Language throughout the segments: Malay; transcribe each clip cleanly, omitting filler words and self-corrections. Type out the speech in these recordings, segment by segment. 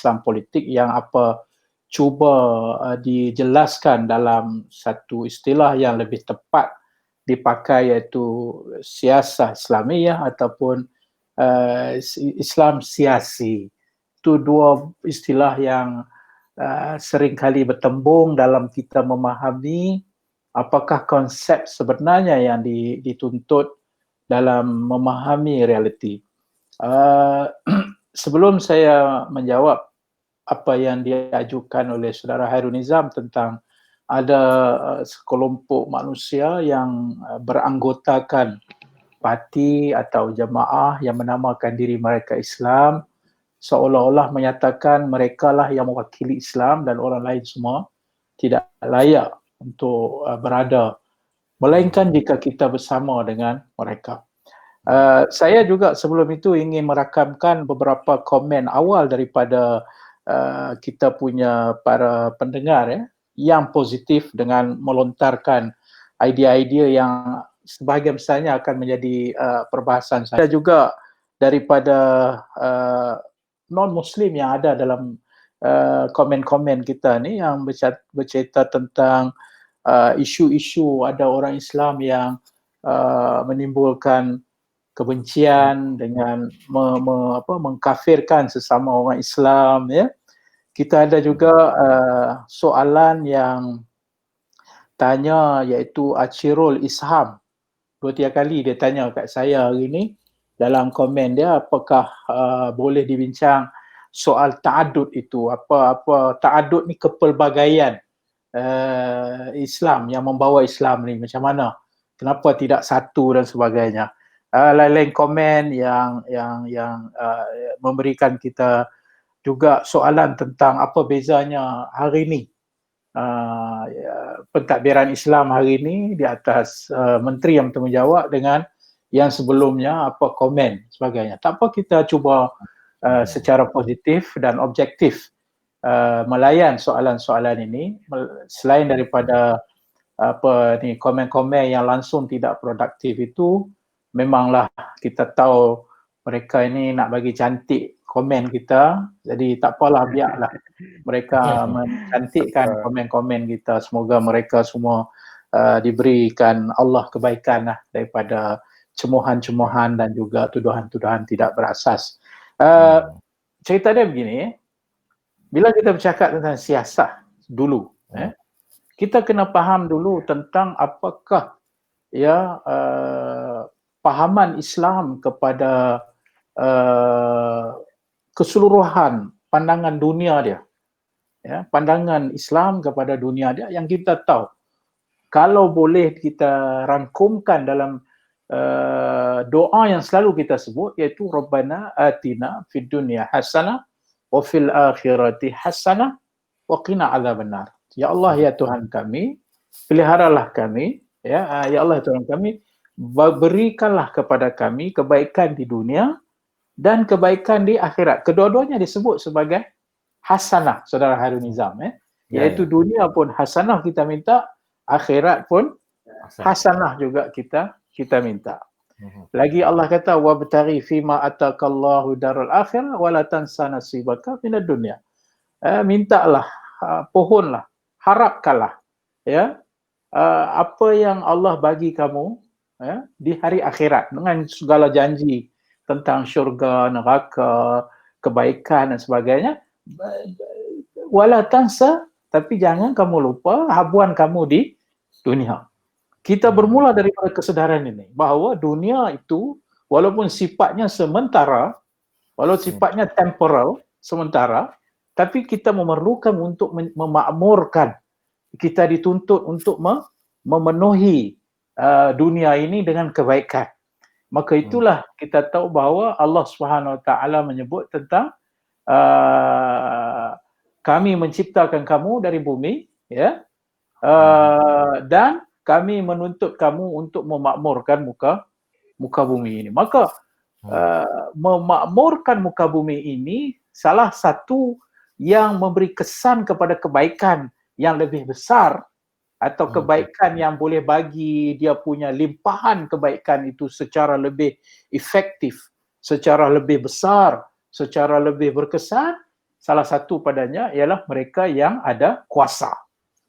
Islam politik yang apa cuba dijelaskan dalam satu istilah yang lebih tepat dipakai, iaitu siasah Islamiyah ataupun Islam siasi. Itu dua istilah yang seringkali bertembung dalam kita memahami apakah konsep sebenarnya yang dituntut dalam memahami realiti. Sebelum saya menjawab apa yang diajukan oleh saudara Hairul Nizam tentang ada sekelompok manusia yang beranggotakan parti atau jamaah yang menamakan diri mereka Islam, seolah-olah menyatakan mereka lah yang mewakili Islam dan orang lain semua tidak layak untuk berada, melainkan jika kita bersama dengan mereka. Saya juga sebelum itu ingin merakamkan beberapa komen awal daripada kita punya para pendengar yang positif dengan melontarkan idea-idea yang sebahagian besarnya akan menjadi perbahasan saya. Juga daripada non-Muslim yang ada dalam komen-komen kita ni yang bercerita tentang isu-isu ada orang Islam yang menimbulkan kebencian dengan mengkafirkan sesama orang Islam, ya. Kita ada juga soalan yang tanya, iaitu Achirul Isham. 2-3 kali dia tanya kat saya hari ni dalam komen dia, apakah boleh dibincang soal ta'adud itu, apa ta'adud ni, kepelbagaian Islam yang membawa Islam ni macam mana, kenapa tidak satu dan sebagainya. Lain-lain komen yang memberikan kita juga soalan tentang apa bezanya hari ni pentadbiran Islam hari ini di atas menteri yang bertanggungjawab dengan yang sebelumnya, apa komen sebagainya. Tak apa, kita cuba secara positif dan objektif melayan soalan-soalan ini, selain daripada komen-komen yang langsung tidak produktif itu. Memanglah kita tahu mereka ini nak bagi cantik komen kita, jadi tak apalah, biarlah mereka mencantikkan komen-komen kita. Semoga mereka semua diberikan Allah kebaikan daripada cemohan-cemohan dan juga tuduhan-tuduhan tidak berasas. Cerita dia begini, bila kita bercakap tentang siasah dulu, kita kena faham dulu tentang apakah pahaman Islam kepada keseluruhan pandangan dunia dia. Pandangan Islam kepada dunia dia yang kita tahu. Kalau boleh kita rangkumkan dalam doa yang selalu kita sebut, iaitu Rabbana atina fid dunya hasanah wa fil akhirati hasanah wa qina adzabannar. Ya Allah, ya Tuhan kami, peliharalah kami, ya Allah, ya Tuhan kami, berikanlah kepada kami kebaikan di dunia dan kebaikan di akhirat. Kedua-duanya disebut sebagai hasanah, saudara Hairul Nizam, iaitu dunia pun hasanah kita minta, akhirat pun hasanah juga kita minta. Lagi Allah kata, wabtaghi fima atakallahu darul akhirah wa la tansa nasibaka minad dunya. Mintalah, pohonlah, harapkanlah apa yang Allah bagi kamu di hari akhirat dengan segala janji tentang syurga, neraka, kebaikan dan sebagainya. Wala tansa, tapi jangan kamu lupa habuan kamu di dunia. Kita bermula daripada kesedaran ini bahawa dunia itu walaupun sifatnya sementara, walaupun sifatnya temporal, sementara, tapi kita memerlukan untuk memakmurkan. Kita dituntut untuk memenuhi dunia ini dengan kebaikan. Maka itulah kita tahu bahawa Allah Subhanahu Wa Taala menyebut tentang kami menciptakan kamu dari bumi, dan kami menuntut kamu untuk memakmurkan muka bumi ini. Maka memakmurkan muka bumi ini salah satu yang memberi kesan kepada kebaikan yang lebih besar, atau kebaikan yang boleh bagi dia punya limpahan kebaikan itu secara lebih efektif, secara lebih besar, secara lebih berkesan, salah satu padanya ialah mereka yang ada kuasa.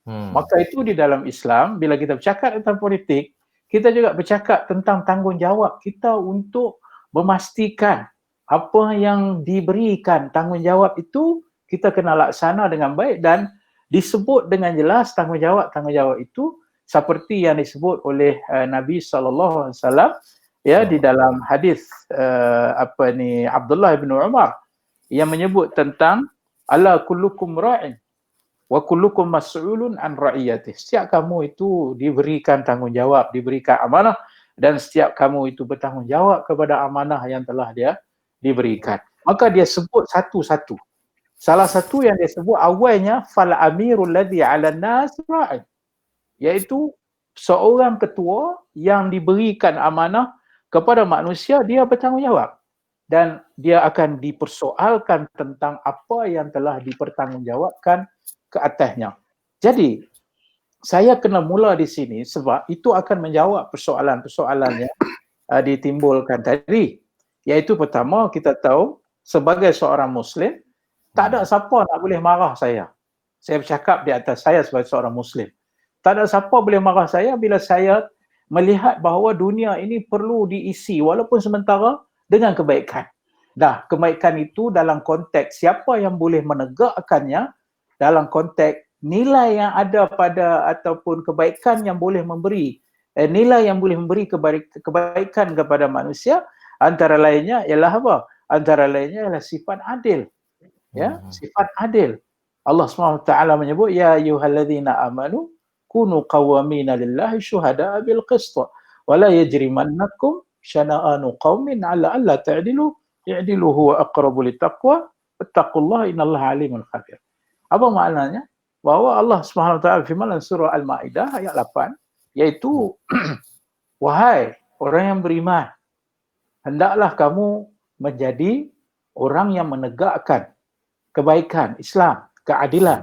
Maka itu di dalam Islam, bila kita bercakap tentang politik, kita juga bercakap tentang tanggungjawab kita untuk memastikan apa yang diberikan tanggungjawab itu kita kena laksana dengan baik, dan disebut dengan jelas tanggungjawab itu seperti yang disebut oleh Nabi SAW ya di dalam hadis Abdullah bin Umar yang menyebut tentang ala kullukum ra'in wa kullukum mas'ulun an ra'iyatih. Setiap kamu itu diberikan tanggungjawab, diberikan amanah, dan setiap kamu itu bertanggungjawab kepada amanah yang telah dia diberikan. Maka dia sebut satu-satu. Salah satu yang dia sebut awalnya fal amirul ladzi 'alan nas ra'in, iaitu seorang ketua yang diberikan amanah kepada manusia, dia bertanggungjawab dan dia akan dipersoalkan tentang apa yang telah dipertanggungjawabkan ke atasnya. Jadi saya kena mula di sini sebab itu akan menjawab persoalan-persoalan yang ditimbulkan tadi. Iaitu pertama, kita tahu sebagai seorang Muslim, tak ada siapa nak boleh marah saya. Saya bercakap di atas saya sebagai seorang Muslim. Tak ada siapa boleh marah saya bila saya melihat bahawa dunia ini perlu diisi walaupun sementara dengan kebaikan. Dah, kebaikan itu dalam konteks siapa yang boleh menegakkannya, dalam konteks nilai yang ada pada ataupun kebaikan yang boleh memberi, nilai yang boleh memberi kebaikan kepada manusia, antara lainnya ialah apa? Antara lainnya ialah sifat adil. Ya, sifat adil. Allah SWT menyebut ya ayyuhalladzina amanu kunu qawwamina lillahi syuhada'a bil qist wa la yajrimannakum syana'anu qaumin 'ala alla ta'dilu i'dilu huwa aqrabu littaqwa wattaqullaha innallaha alimun khabir. Apa maknanya? Bahawa Allah SWT firman dalam surah Al-Maidah ayat 8, iaitu wahai orang yang beriman, hendaklah kamu menjadi orang yang menegakkan kebaikan, Islam, keadilan,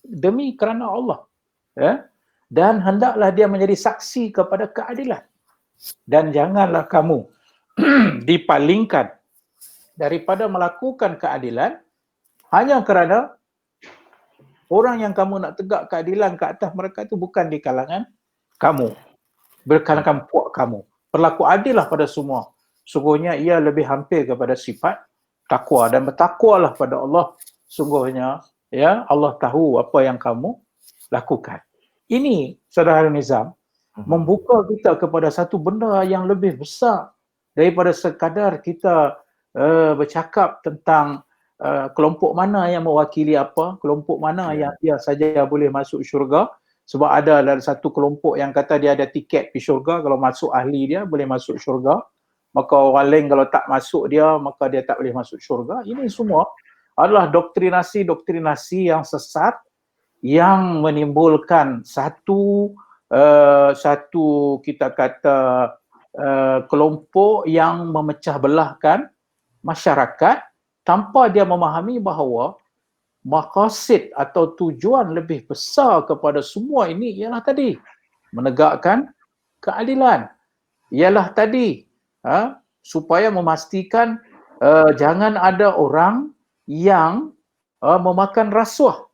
demi kerana Allah, dan hendaklah dia menjadi saksi kepada keadilan, dan janganlah kamu dipalingkan daripada melakukan keadilan hanya kerana orang yang kamu nak tegak keadilan ke atas mereka itu bukan di kalangan kamu, berkalangan puak kamu. Berlaku adillah pada semua. Sungguhnya ia lebih hampir kepada sifat takwa, dan bertakwalah pada Allah. Sungguhnya ya Allah tahu apa yang kamu lakukan. Ini saudara Nizam membuka kita kepada satu benda yang lebih besar daripada sekadar kita bercakap tentang kelompok mana yang mewakili apa, kelompok mana yang dia saja boleh masuk syurga. Sebab ada satu kelompok yang kata dia ada tiket pergi syurga, kalau masuk ahli dia boleh masuk syurga, maka orang lain kalau tak masuk dia, maka dia tak boleh masuk syurga. Ini semua adalah doktrinasi yang sesat yang menimbulkan satu kita kata kelompok yang memecah belahkan masyarakat tanpa dia memahami bahawa maqasid atau tujuan lebih besar kepada semua ini ialah tadi menegakkan keadilan, ialah tadi supaya memastikan jangan ada orang yang memakan rasuah.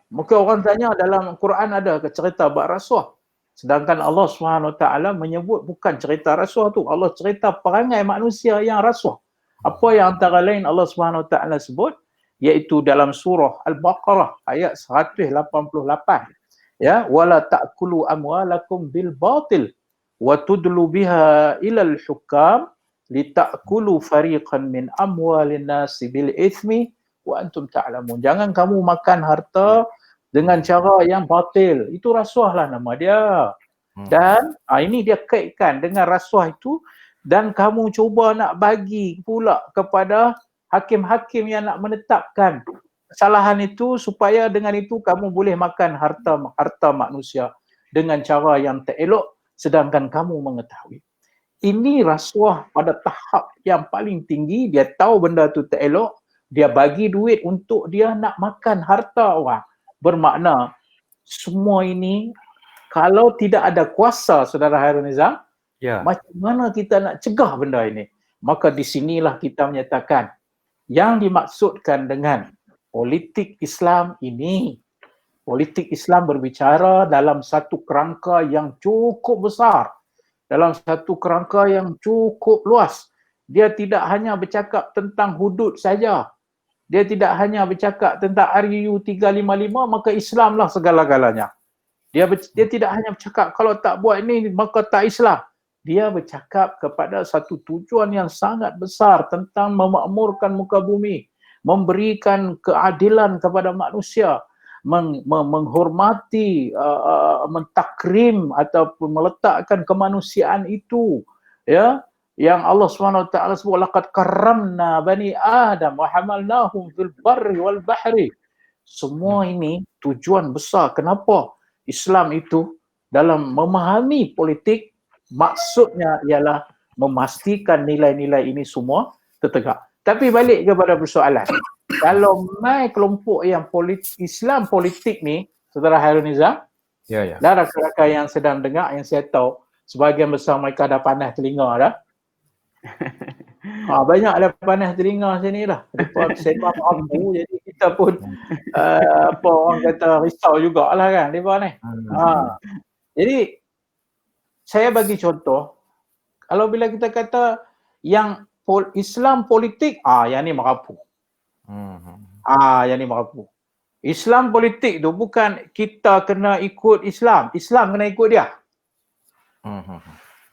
Mungkin orang tanya dalam Quran ada ke cerita bab rasuah, sedangkan Allah SWT menyebut bukan cerita rasuah tu, Allah cerita perangai manusia yang rasuah. Apa yang antara lain Allah SWT sebut, iaitu dalam surah Al-Baqarah ayat 188, ya, wala ta'kulu amwalakum bil batil wa tudlu biha ilal hukam litakulu fariqan min amwalin nasi bil ithmi wa antum ta'lamun. Jangan kamu makan harta dengan cara yang batil. Itu rasuah lah nama dia. Dan ini dia kaitkan dengan rasuah itu, dan kamu cuba nak bagi pula kepada hakim-hakim yang nak menetapkan kesalahan itu, supaya dengan itu kamu boleh makan harta manusia dengan cara yang tak elok, sedangkan kamu mengetahui. Ini rasuah pada tahap yang paling tinggi. Dia tahu benda tu tak elok, dia bagi duit untuk dia nak makan harta orang. Bermakna semua ini kalau tidak ada kuasa, saudara Hairul Nizam, macam mana kita nak cegah benda ini? Maka di sinilah kita menyatakan yang dimaksudkan dengan politik Islam ini, politik Islam berbicara dalam satu kerangka yang cukup besar, dalam satu kerangka yang cukup luas. Dia tidak hanya bercakap tentang hudud saja. Dia tidak hanya bercakap tentang RUU 355, maka Islamlah segala-galanya. Dia tidak hanya bercakap kalau tak buat ini maka tak Islam. Dia bercakap kepada satu tujuan yang sangat besar tentang memakmurkan muka bumi, memberikan keadilan kepada manusia, menghormati, mentakrim ataupun meletakkan kemanusiaan itu, ya, yang Allah SWT sebut laqad karramna bani Adam wa hamalnahum fil barri wal bahri. Semua ini tujuan besar. Kenapa Islam itu dalam memahami politik maksudnya ialah memastikan nilai-nilai ini semua tertegak. Tapi balik kepada persoalan. Kalau mai kelompok yang Islam politik ni, Saudara Hairul Nizam, dan rakan-rakan yang sedang dengar, yang saya tahu sebahagian besar mereka dah panas telinga dah. Banyak dah panas telinga sini dah. Lepas sembang aku, jadi kita pun apa orang kata risau jugalah kan mereka ni. Jadi saya bagi contoh, kalau bila kita kata yang Islam politik, yang ni merapu. Yang ni merapu. Islam politik tu bukan kita kena ikut Islam, Islam kena ikut dia.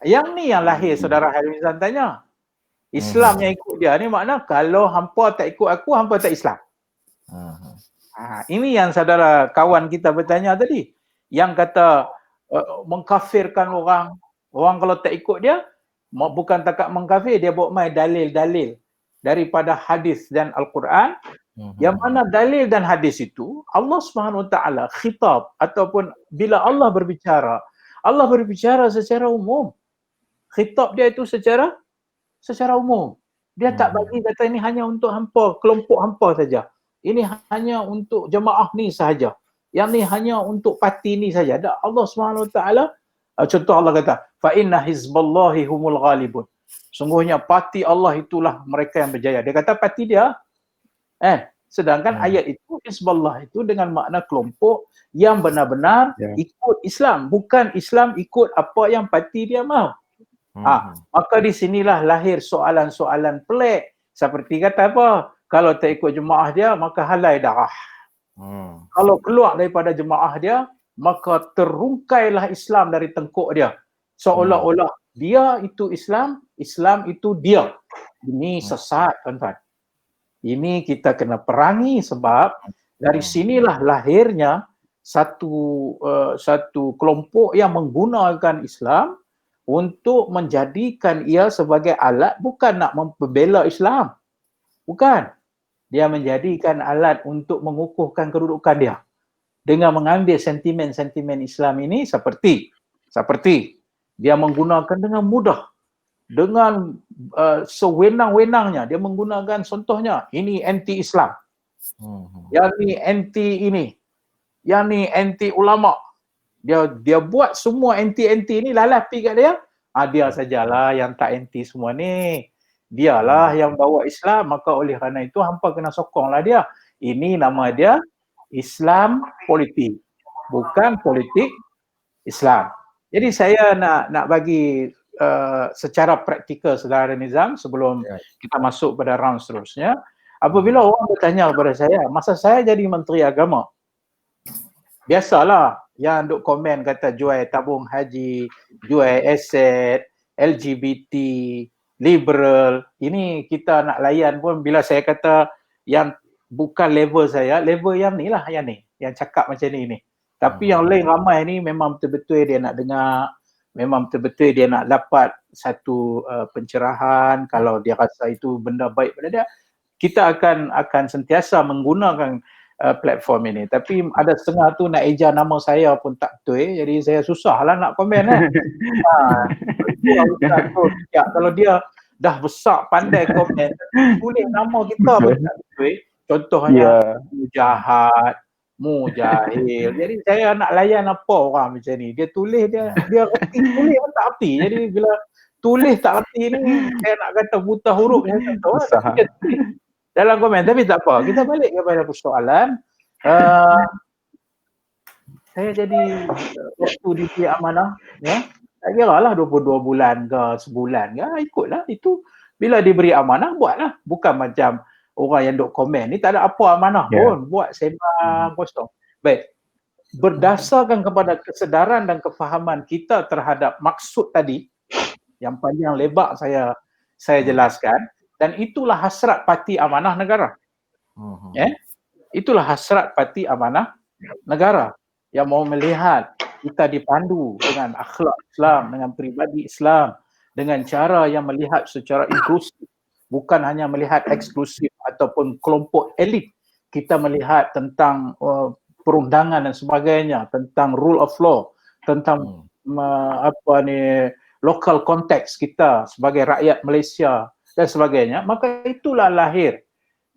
Yang ni yang lahir Saudara Hairul Nizam tanya. Islam yang ikut dia ni makna kalau hampa tak ikut aku, hampa tak Islam. Ini yang saudara kawan kita bertanya tadi. Yang kata mengkafirkan orang kalau tak ikut dia, bukan takat mengkafir, dia bawa mai dalil-dalil daripada hadis dan Al-Quran. Yang mana dalil dan hadis itu Allah SWT khitab, ataupun bila Allah berbicara secara umum. Khitab dia itu secara umum. Dia tak bagi kata ini hanya untuk hampa, kelompok hampa saja. Ini hanya untuk jemaah ni sahaja. Yang ni hanya untuk parti ni saja. Allah SWT, contoh Allah kata, fa inna hizballahi humul ghalibun. Sungguhnya parti Allah itulah mereka yang berjaya. Dia kata parti dia. Sedangkan ayat itu, hizballah itu dengan makna kelompok yang benar-benar ikut Islam. Bukan Islam ikut apa yang parti dia mahu. Maka di sinilah lahir soalan-soalan pelik. Seperti kata apa? Kalau tak ikut jemaah dia, maka halai darah. Kalau keluar daripada jemaah dia, maka terungkailah Islam dari tengkuk dia. Seolah-olah dia itu Islam, Islam itu dia. Ini sesat, tuan-tuan. Ini kita kena perangi sebab dari sinilah lahirnya satu kelompok yang menggunakan Islam untuk menjadikan ia sebagai alat, bukan nak membela Islam. Bukan. Dia menjadikan alat untuk mengukuhkan kedudukan dia. Dengan mengambil sentimen-sentimen Islam ini seperti dia menggunakan dengan mudah. Dengan sewenang-wenangnya. Dia menggunakan contohnya, ini anti-Islam. Yang ni anti ini. Yang ni anti ulama. Dia buat semua anti-anti ni lalas pergi kat dia. Dia sajalah yang tak anti semua ni. Dialah yang bawa Islam, maka oleh kerana itu hampa kena sokonglah dia. Ini nama dia Islam politik. Bukan politik Islam. Jadi saya nak bagi secara praktikal Saudara Nizam sebelum kita masuk pada round seterusnya. Apabila orang bertanya kepada saya, masa saya jadi Menteri Agama, biasalah yang duk komen kata jual tabung haji, jual aset, LGBT, liberal. Ini kita nak layan pun bila saya kata yang bukan level saya, level yang ni lah, yang cakap macam ni. Tapi yang lain ramai ni memang betul-betul dia nak dengar, memang betul-betul dia nak dapat satu pencerahan. Kalau dia rasa itu benda baik pada dia, kita akan sentiasa menggunakan platform ini. Tapi ada setengah tu nak eja nama saya pun tak betul, jadi saya susah lah nak komen kalau dia dah besar pandai komen, tulis nama kita pun tak betul. Contohnya mujahat, mujahil. Jadi saya nak layan apa orang macam ni. Dia tulis, dia reti tulis pun tak reti. Jadi bila tulis tak reti ni, saya nak kata buta huruf, saya tak tahu. dalam komen, tapi tak apa. Kita balik kepada persoalan. Saya jadi waktu diberi amanah, ya, tak kira lah 22 bulan ke sebulan ke, ikutlah itu. Bila diberi amanah, buatlah. Bukan macam orang yang duk komen ni tak ada apa amanah pun, buat sembang kosong. Baik, berdasarkan kepada kesedaran dan kefahaman kita terhadap maksud tadi, yang panjang lebar saya jelaskan, dan itulah hasrat parti amanah negara. Itulah hasrat parti amanah negara yang mau melihat kita dipandu dengan akhlak Islam, dengan peribadi Islam, dengan cara yang melihat secara inklusif, bukan hanya melihat eksklusif ataupun kelompok elit. Kita melihat tentang perundangan dan sebagainya, tentang rule of law, tentang local context kita sebagai rakyat Malaysia dan sebagainya. Maka itulah lahir.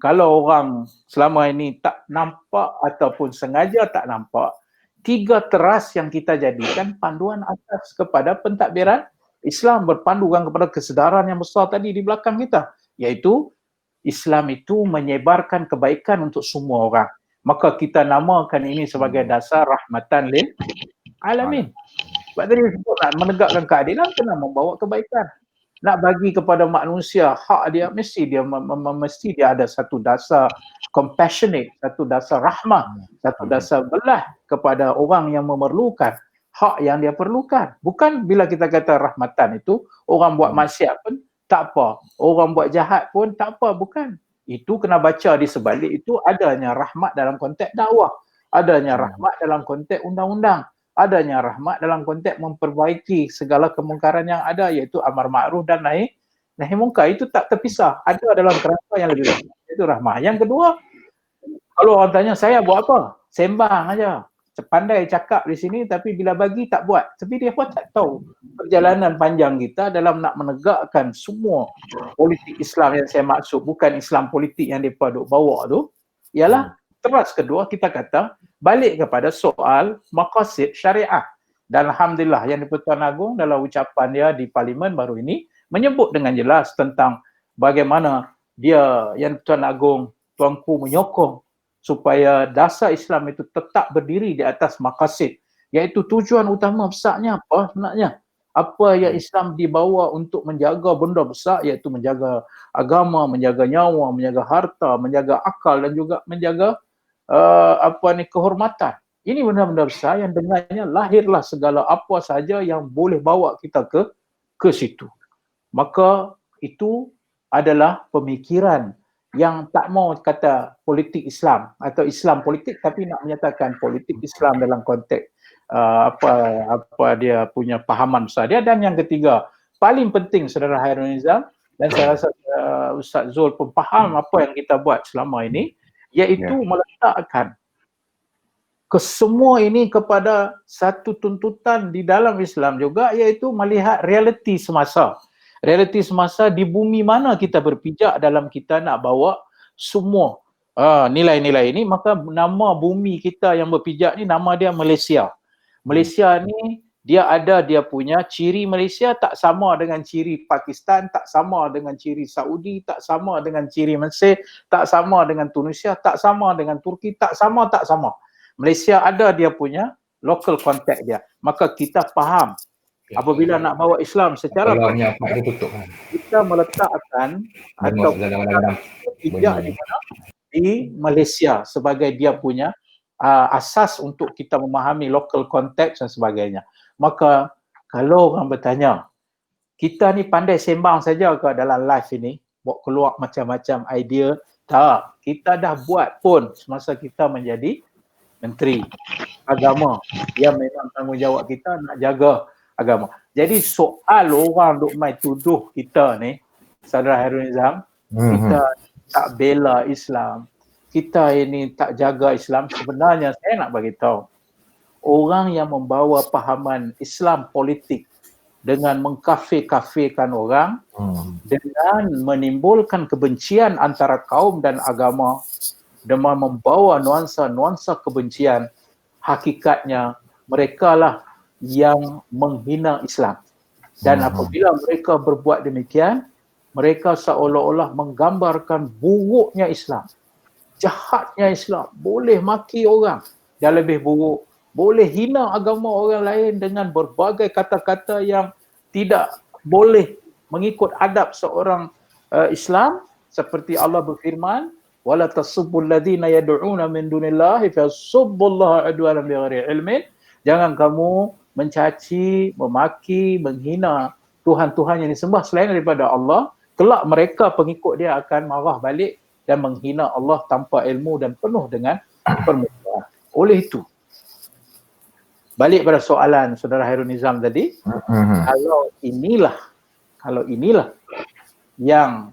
Kalau orang selama ini tak nampak ataupun sengaja tak nampak, 3 teras yang kita jadikan panduan asas kepada pentadbiran Islam, berpandukan kepada kesedaran yang besar tadi di belakang kita, iaitu Islam itu menyebarkan kebaikan untuk semua orang. Maka kita namakan ini sebagai dasar rahmatan lil alamin. Sebab tadi sebut nak menegakkan keadilan kena membawa kebaikan. Nak bagi kepada manusia hak dia, mesti dia ada satu dasar compassionate, satu dasar rahmah, satu dasar belah kepada orang yang memerlukan hak yang dia perlukan. Bukan bila kita kata rahmatan itu orang buat maksiat pun tak apa, orang buat jahat pun tak apa, bukan. Itu kena baca di sebalik itu adanya rahmat dalam konteks dakwah, adanya rahmat dalam konteks undang-undang, adanya rahmat dalam konteks memperbaiki segala kemungkaran yang ada, iaitu amar ma'ruf dan nahi munkar. Itu tak terpisah, ada dalam kerangka yang lebih besar, itu rahmah. Yang kedua, kalau orang tanya saya buat apa, sembang aja, pandai cakap di sini tapi bila bagi tak buat. Tapi dia pun tak tahu perjalanan panjang kita dalam nak menegakkan semua politik Islam yang saya maksud, bukan Islam politik yang mereka duk bawa tu, ialah teras kedua kita kata balik kepada soal maqasid syariah. Dan alhamdulillah yang di-Pertuan Agong dalam ucapan dia di parlimen baru ini menyebut dengan jelas tentang bagaimana dia yang Tuan Agong Tuanku menyokong supaya dasar Islam itu tetap berdiri di atas maqasid, iaitu tujuan utama besarnya apa sebenarnya? Apa yang Islam dibawa untuk menjaga benda besar, iaitu menjaga agama, menjaga nyawa, menjaga harta, menjaga akal dan juga menjaga kehormatan. Ini benda-benda besar yang dengannya lahirlah segala apa saja yang boleh bawa kita ke situ. Maka itu adalah pemikiran yang tak mau kata politik Islam atau Islam politik, tapi nak menyatakan politik Islam dalam konteks apa dia punya pahaman besar dia. Dan yang ketiga, paling penting saudara Hairul Nizam, dan saya rasa Ustaz Zul pun faham apa yang kita buat selama ini, iaitu meletakkan kesemua ini kepada satu tuntutan di dalam Islam juga, iaitu melihat realiti semasa. Realiti semasa di bumi mana kita berpijak dalam kita nak bawa semua nilai-nilai ini. Maka nama bumi kita yang berpijak ni nama dia Malaysia. Malaysia ni dia punya ciri Malaysia tak sama dengan ciri Pakistan, tak sama dengan ciri Saudi, tak sama dengan ciri Mesir, tak sama dengan Tunisia, tak sama dengan Turki, tak sama. Malaysia ada dia punya local context dia. Maka kita faham apabila nak bawa Islam secara kita meletakkan atau pijak di mana? Di Malaysia sebagai dia punya asas untuk kita memahami local context dan sebagainya. Maka kalau orang bertanya, kita ni pandai sembang saja ke dalam live ini, buat keluar macam-macam idea? Tak, kita dah buat pun semasa kita menjadi Menteri Agama, yang memang tanggungjawab kita nak jaga agama. Jadi soal orang duk mai tuduh kita ni, saudara Hairul Nizam, kita tak bela Islam, kita ini tak jaga Islam, sebenarnya saya nak bagi tahu, orang yang membawa pahaman Islam politik dengan mengkafir-kafirkan orang, dengan menimbulkan kebencian antara kaum dan agama, dengan membawa nuansa-nuansa kebencian, hakikatnya mereka lah yang menghina Islam. Dan apabila mereka berbuat demikian, mereka seolah-olah menggambarkan buruknya Islam, jahatnya Islam, boleh maki orang dan lebih buruk, boleh hina agama orang lain dengan berbagai kata-kata yang tidak boleh mengikut adab seorang Islam, seperti Allah berfirman, wala tasubbul ladzina yad'una min dunillahi fasubbullaha adwanan bighairi ilmin. Jangan kamu mencaci, memaki, menghina Tuhan-Tuhan yang disembah selain daripada Allah. Kelak mereka pengikut dia akan marah balik dan menghina Allah tanpa ilmu dan penuh dengan permusuhan. Oleh itu, balik pada soalan saudara Hairul Nizam tadi, kalau inilah yang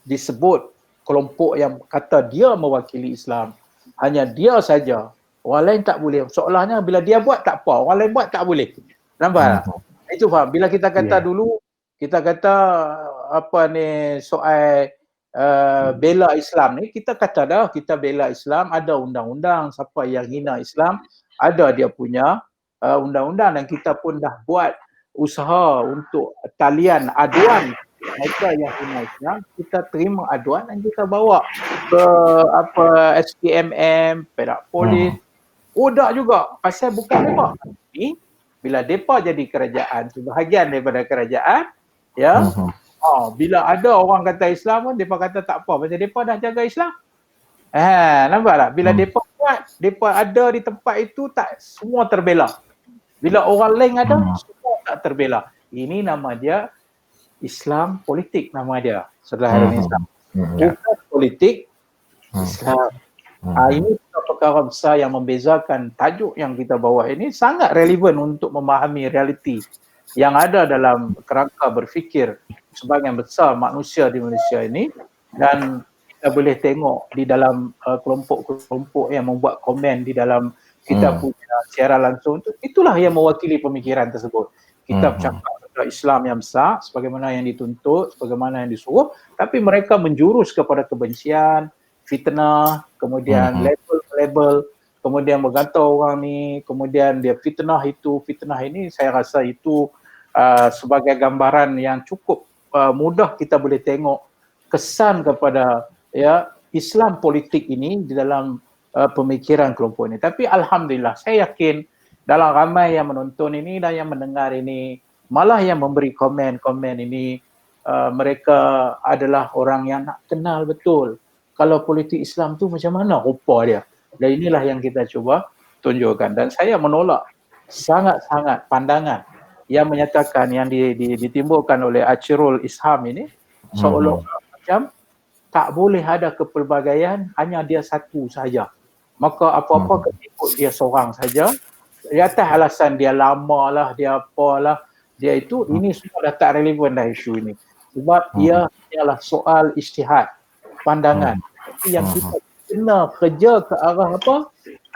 disebut kelompok yang kata dia mewakili Islam, hanya dia saja, orang lain tak boleh. Seolahnya bila dia buat tak apa, orang lain buat tak boleh. Nampak tak? Itu faham. Bila kita kata dulu, kita kata apa ni soal bela Islam ni, kita kata dah kita bela Islam, ada undang-undang, siapa yang hina Islam, ada dia punya undang-undang, dan kita pun dah buat usaha untuk talian aduan mereka yang hina Islam. Kita terima aduan dan kita bawa ke SPMM, Perak Polis, Odak juga, pasal bukan mereka. Ni bila depa jadi kerajaan, sebahagian daripada kerajaan, ya. Bila ada orang kata Islam pun depa kata tak apa, pasal depa dah jaga Islam. Nampak tak? Bila depa buat, depa ada di tempat itu, tak semua terbela. Bila orang lain ada, semua tak terbela. Ini nama dia Islam politik, nama dia. Saudara Islam. Bukan politik Islam. Ini perkara besar yang membezakan tajuk yang kita bawa ini sangat relevan untuk memahami realiti yang ada dalam kerangka berfikir sebahagian besar manusia di Malaysia ini, dan kita boleh tengok di dalam kelompok-kelompok yang membuat komen di dalam kita punya siaran langsung itu, itulah yang mewakili pemikiran tersebut. Kita bercakap tentang Islam yang besar sebagaimana yang dituntut, sebagaimana yang disuruh, tapi mereka menjurus kepada kebencian, fitnah, kemudian label, kemudian bergantau orang ni, kemudian dia fitnah itu, fitnah ini. Saya rasa itu sebagai gambaran yang cukup mudah kita boleh tengok kesan kepada Islam politik ini di dalam pemikiran kelompok ini. Tapi alhamdulillah, saya yakin dalam ramai yang menonton ini dan yang mendengar ini, malah yang memberi komen-komen ini, mereka adalah orang yang nak kenal betul kalau politik Islam tu macam mana rupa dia. Dan inilah yang kita cuba tunjukkan. Dan saya menolak sangat-sangat pandangan yang menyatakan, yang ditimbulkan oleh Achirul Isham ini, seolah-olah macam tak boleh ada kepelbagaian, hanya dia satu saja. Maka apa-apa kena ikut dia seorang saja. Di atas alasan dia lama lah, dia apalah, dia itu, ini sudah tak relevan dah isu ini. Sebab ia ialah soal ijtihad, pandangan. Yang kita kena kerja ke arah apa?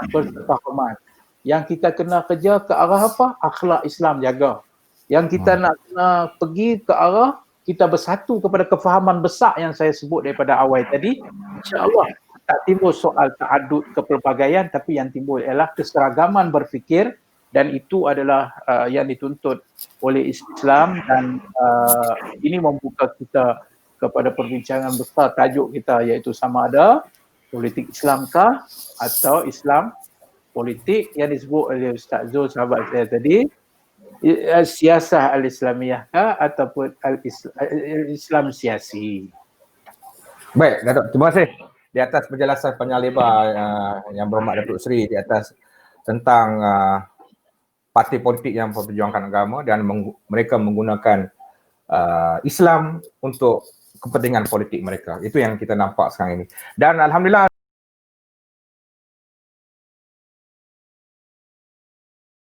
Berfahaman. Yang kita kena kerja ke arah apa? Akhlak Islam jaga. Yang kita nak kena pergi ke arah kita bersatu kepada kefahaman besar yang saya sebut daripada awal tadi. InsyaAllah tak timbul soal ta'adud kepelbagaian, tapi yang timbul ialah keseragaman berfikir, dan itu adalah yang dituntut oleh Islam. Dan ini membuka kita kepada perbincangan besar tajuk kita, iaitu sama ada politik Islamkah atau Islam politik yang disebut oleh Ustaz Zul, sahabat saya tadi, siasah al-Islamiyahkah ataupun Islam siasi. Baik, Datuk, terima kasih di atas penjelasan panjang lebar yang berhormat Datuk Seri di atas tentang parti politik yang memperjuangkan agama dan mereka menggunakan Islam untuk kepentingan politik mereka. Itu yang kita nampak sekarang ini. Dan alhamdulillah